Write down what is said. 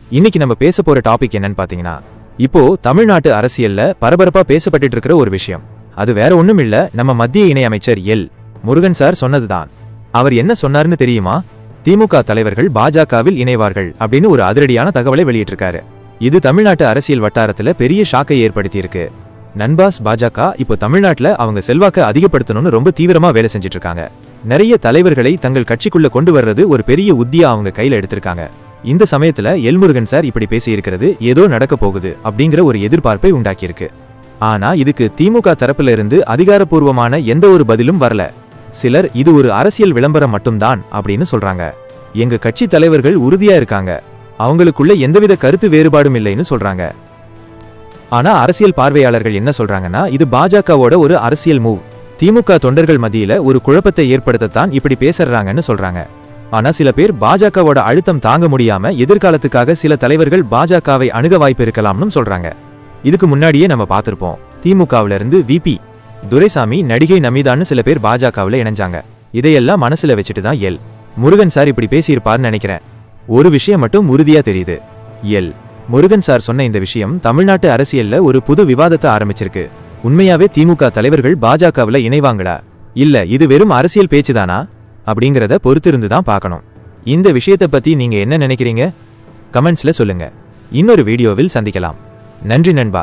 இன்னைக்கு நம்ம பேச போற டாபிக் என்னன்னு பாத்தீங்கன்னா, இப்போ தமிழ்நாட்டு அரசியல்ல பரபரப்பா பேசப்பட்டு இருக்கிற ஒரு விஷயம். அது வேற ஒண்ணும் இல்ல, நம்ம மத்திய இணையமைச்சர் முருகன் சார் சொன்னதுதான். அவர் என்ன சொன்னார்னு தெரியுமா? திமுக தலைவர்கள் பாஜகவில் இணைவார்கள் அப்படின்னு ஒரு அதிரடியான தகவலை வெளியிட்டிருக்காரு. இது தமிழ்நாட்டு அரசியல் வட்டாரத்துல பெரிய ஷாக்கை ஏற்படுத்தி இருக்கு. நண்பாஸ் பாஜக இப்போ தமிழ்நாட்டுல அவங்க செல்வாக்க அதிகப்படுத்தணும்னு ரொம்ப தீவிரமா வேலை செஞ்சிட்டு இருக்காங்க. நிறைய தலைவர்களை தங்கள் கட்சிக்குள்ள கொண்டு வர்றது ஒரு பெரிய உத்தியா அவங்க கையில எடுத்திருக்காங்க. இந்த சமயத்துல முருகன் சார் இப்படி பேசி இருக்கிறது ஏதோ நடக்க போகுது அப்படிங்கிற ஒரு எதிர்பார்ப்பை உண்டாக்கியிருக்கு. ஆனா இதுக்கு திமுக தரப்புல இருந்து அதிகாரப்பூர்வமான எந்த ஒரு பதிலும் வரல. சிலர் இது ஒரு அரசியல் விளம்பரம் மட்டும்தான் அப்படின்னு சொல்றாங்க. எங்க கட்சி தலைவர்கள் உறுதியா இருக்காங்க, அவங்களுக்குள்ள எந்தவித கருத்து வேறுபாடும் இல்லைன்னு சொல்றாங்க. ஆனா அரசியல் பார்வையாளர்கள் என்ன சொல்றாங்கன்னா, இது பாஜகவோட ஒரு அரசியல் மூவ், திமுக தொண்டர்கள் மத்தியில ஒரு குழப்பத்தை ஏற்படுத்தத்தான் இப்படி பேசுறாங்கன்னு சொல்றாங்க. ஆனா சில பேர் பாஜகவோட அழுத்தம் தாங்க முடியாம எதிர்காலத்துக்காக சில தலைவர்கள் பாஜகவை அணுக வாய்ப்பு இருக்கலாம்னு சொல்றாங்க. இதுக்கு முன்னாடியே நம்ம பார்த்திருப்போம், திமுகவில இருந்து விபி துரைசாமி, நடிகை நமிதான்னு சில பேர் பாஜகவில் இணைஞ்சாங்க. இதையெல்லாம் மனசுல வச்சுட்டு தான் முருகன் சார் இப்படி பேசியிருப்பார்னு நினைக்கிறேன். ஒரு விஷயம் மட்டும் உறுதியா தெரியுது, முருகன் சார் சொன்ன இந்த விஷயம் தமிழ்நாட்டு அரசியல்ல ஒரு புது விவாதத்தை ஆரம்பிச்சிருக்கு. உண்மையாவே திமுக தலைவர்கள் பாஜகவில் இணைவாங்களா, இல்ல இது வெறும் அரசியல் பேச்சுதானா அப்படிங்கறத பொறுத்திருந்து தான் பார்க்கணும். இந்த விஷயத்தை பத்தி நீங்க என்ன நினைக்கிறீங்க? கமெண்ட்ஸ்ல சொல்லுங்க. இன்னொரு வீடியோவில் சந்திக்கலாம். நன்றி நண்பா.